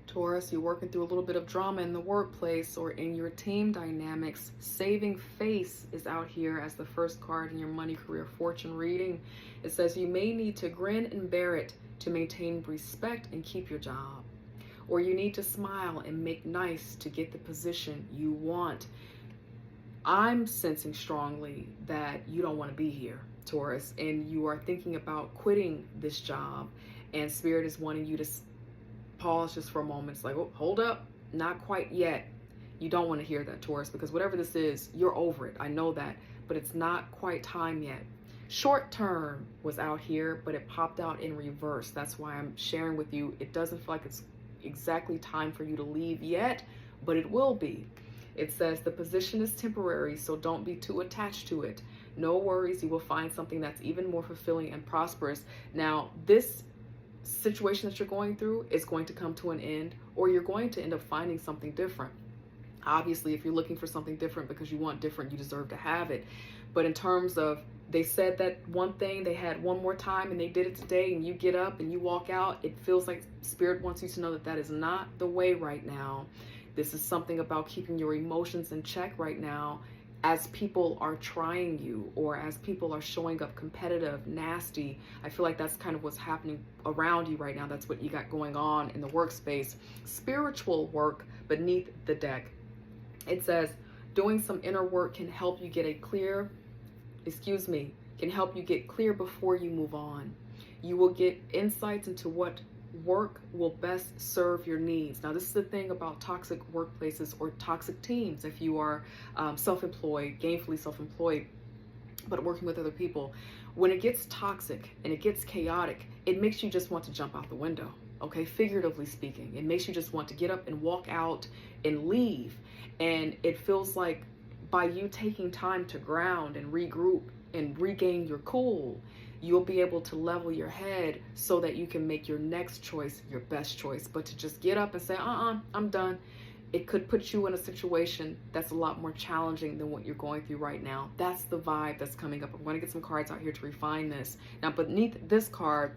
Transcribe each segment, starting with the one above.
Taurus, you're working through a little bit of drama in the workplace or in your team dynamics. Saving face is out here as the first card in your money, career, fortune reading. It says you may need to grin and bear it to maintain respect and keep your job. Or you need to smile and make nice to get the position you want. I'm sensing strongly that you don't want to be here, Taurus, and you are thinking about quitting this job, and Spirit is wanting you to pause just for a moment. It's like, oh, hold up, not quite yet. You don't want to hear that, Taurus, because whatever this is, you're over it. I know that, but it's not quite time yet. Short term was out here, but it popped out in reverse. That's why I'm sharing with you. It doesn't feel like it's exactly time for you to leave yet, but it will be. It says the position is temporary, so don't be too attached to it. No worries, you will find something that's even more fulfilling and prosperous. Now, this situation that you're going through is going to come to an end, or you're going to end up finding something different. Obviously, if you're looking for something different because you want different, you deserve to have it. But in terms of, they said that one thing, they had one more time and they did it today, and you get up and you walk out, it feels like Spirit wants you to know that that is not the way right now. This is something about keeping your emotions in check right now, as people are trying you, or as people are showing up competitive, nasty. I feel like that's kind of what's happening around you right now. That's what you got going on in the workspace. Spiritual work beneath the deck. It says doing some inner work can help you get can help you get clear before you move on. You will get insights into what work will best serve your needs. Now, this is the thing about toxic workplaces or toxic teams. If you are self-employed, gainfully self-employed, but working with other people, when it gets toxic and it gets chaotic, it makes you just want to jump out the window. Okay, figuratively speaking, it makes you just want to get up and walk out and leave. And it feels like by you taking time to ground and regroup and regain your cool, you'll be able to level your head so that you can make your next choice your best choice. But to just get up and say, I'm done, it could put you in a situation that's a lot more challenging than what you're going through right now. That's the vibe that's coming up. I'm going to get some cards out here to refine this. Now, beneath this card,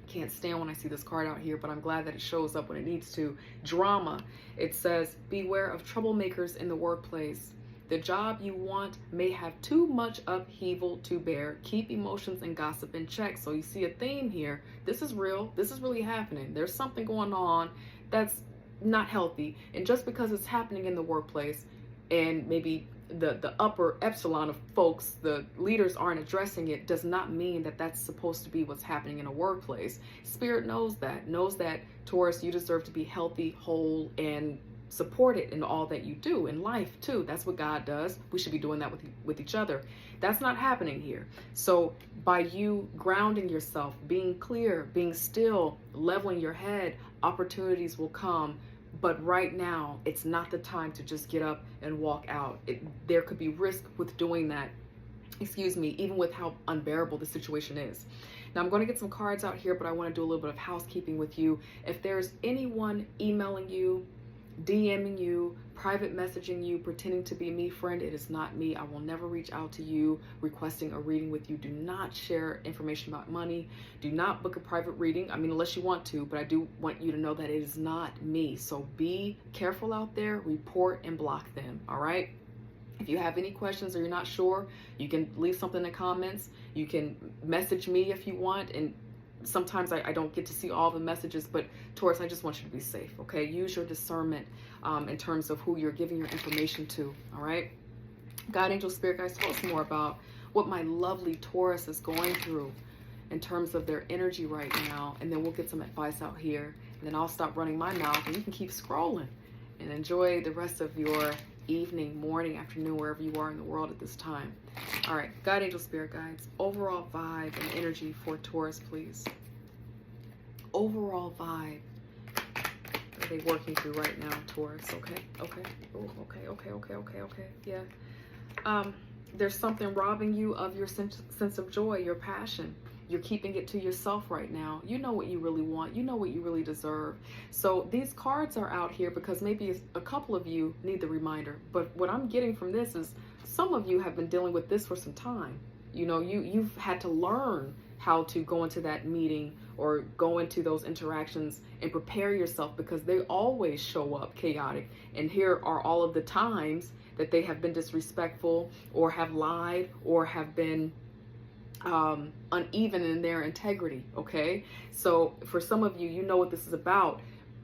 can't stand when I see this card out here, but I'm glad that it shows up when it needs to. Drama. It says, beware of troublemakers in the workplace. The job you want may have too much upheaval to bear. Keep emotions and gossip in check. So you see a theme here. This is real. This is really happening. There's something going on that's not healthy. And just because it's happening in the workplace and maybe the upper epsilon of folks, the leaders, aren't addressing it, does not mean that that's supposed to be what's happening in a workplace. Spirit knows that, Taurus, you deserve to be healthy, whole, and supported in all that you do in life too. That's what God does. We should be doing that with each other. That's not happening here. So by you grounding yourself, being clear, being still, leveling your head, opportunities will come. But right now, it's not the time to just get up and walk out. There could be risk with doing that, even with how unbearable the situation is. Now, I'm going to get some cards out here, but I want to do a little bit of housekeeping with you. If there's anyone emailing you, DMing you, private messaging you, pretending to be me, friend, it is not me. I will never reach out to you requesting a reading with you. Do not share information about money. Do not book a private reading. I mean, unless you want to, but I do want you to know that it is not me. So be careful out there, report and block them, all right? If you have any questions or you're not sure, you can leave something in the comments. You can message me if you want, and sometimes I don't get to see all the messages, but Taurus, I just want you to be safe, okay? Use your discernment in terms of who you're giving your information to, all right? God, angel, spirit guys, tell us more about what my lovely Taurus is going through in terms of their energy right now, and then we'll get some advice out here, and then I'll stop running my mouth, and you can keep scrolling and enjoy the rest of your evening, morning, afternoon, wherever you are in the world at this time. All right, God, angel, spirit guides, overall vibe and energy for Taurus, please. Overall vibe. What are they working through right now, Taurus? Okay. Ooh, okay. Yeah. There's something robbing you of your sense of joy, your passion. You're keeping it to yourself right now. You know what you really want. You know what you really deserve. So these cards are out here because maybe a couple of you need the reminder. But what I'm getting from this is some of you have been dealing with this for some time. You know, you've had to learn how to go into that meeting or go into those interactions and prepare yourself, because they always show up chaotic. And here are all of the times that they have been disrespectful or have lied or have been uneven in their integrity. Okay, so for some of you, you know what this is about.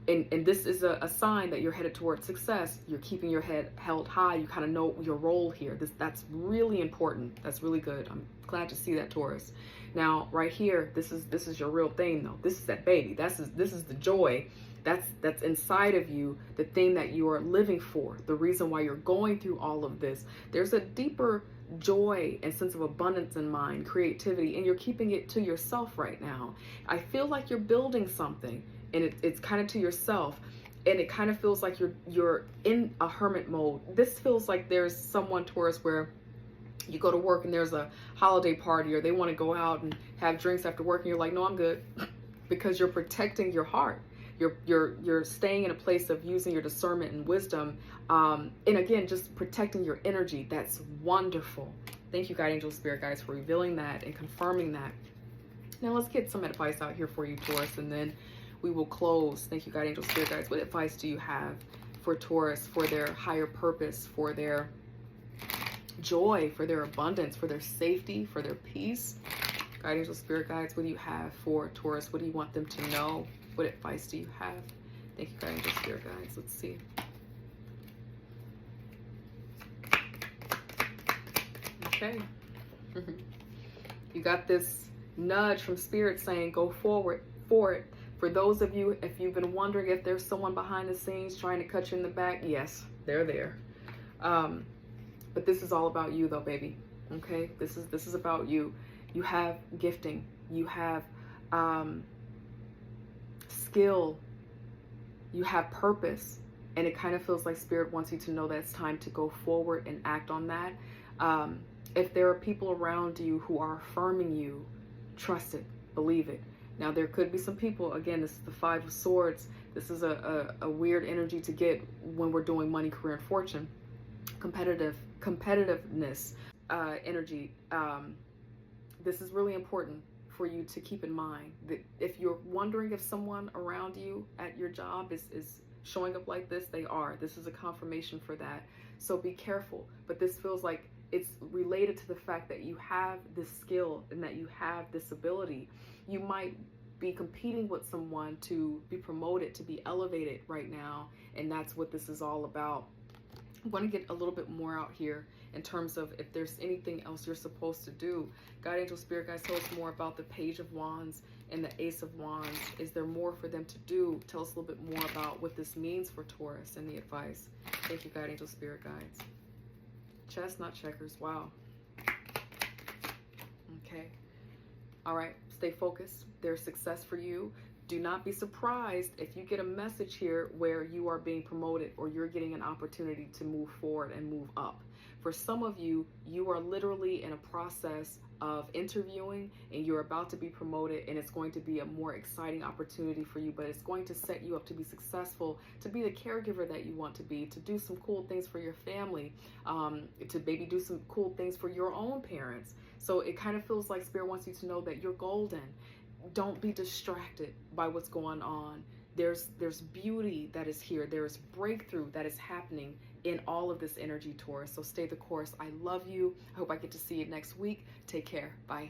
And this is a sign that you're headed towards success. You're keeping your head held high. You kind of know your role here. That's really important. That's really good. I'm glad to see that, Taurus. Now, right here, this is your real thing, though. This is that baby. This is the joy that's inside of you, the thing that you are living for, the reason why you're going through all of this. There's a deeper joy and sense of abundance in mind, creativity, and you're keeping it to yourself right now. I feel like you're building something, and it's kind of to yourself, and it kind of feels like you're in a hermit mode. This feels like there's someone, Taurus, where you go to work and there's a holiday party, or they want to go out and have drinks after work, and you're like, no, I'm good, because you're protecting your heart. You're staying in a place of using your discernment and wisdom, and again, just protecting your energy. That's wonderful. Thank you, God, angel, spirit guides, for revealing that and confirming that. Now let's get some advice out here for you, Taurus, and then we will close. Thank you, God, angel, spirit guides. What advice do you have for Taurus, for their higher purpose, for their joy, for their abundance, for their safety, for their peace? God, angel, spirit guides, what do you have for Taurus? What do you want them to know? What advice do you have? Thank you, God, angel, spirit guides. Let's see. Okay. You got this nudge from spirit saying go forward for it. For those of you, if you've been wondering if there's someone behind the scenes trying to cut you in the back, yes, they're there. But this is all about you, though, baby. Okay, this is about you. You have gifting. You have skill. You have purpose, and it kind of feels like spirit wants you to know that it's time to go forward and act on that. If there are people around you who are affirming you, trust it, believe it. Now, there could be some people, again, this is the Five of Swords. This is a weird energy to get when we're doing money, career, and fortune. Competitiveness energy. This is really important for you to keep in mind. That if you're wondering if someone around you at your job is showing up like this, they are. This is a confirmation for that. So be careful. But this feels like it's related to the fact that you have this skill and that you have this ability. You might be competing with someone to be promoted, to be elevated right now, and that's what this is all about. I want to get a little bit more out here in terms of if there's anything else you're supposed to do. God, angel, spirit guys, tell us more about the Page of Wands and the Ace of Wands. Is there more for them to do? Tell us a little bit more about what this means for Taurus and the advice. Thank you, God, angel, spirit guides. Chess, not checkers. Wow. Okay. All right. Stay focused. There's success for you. Do not be surprised if you get a message here where you are being promoted or you're getting an opportunity to move forward and move up. For some of you, you are literally in a process of interviewing and you're about to be promoted, and it's going to be a more exciting opportunity for you, but it's going to set you up to be successful, to be the caregiver that you want to be, to do some cool things for your family, to maybe do some cool things for your own parents. So it kind of feels like Spirit wants you to know that you're golden. Don't be distracted by what's going on. There's beauty that is here. There's breakthrough that is happening in all of this energy, Taurus. So stay the course. I love you. I hope I get to see you next week. Take care. Bye.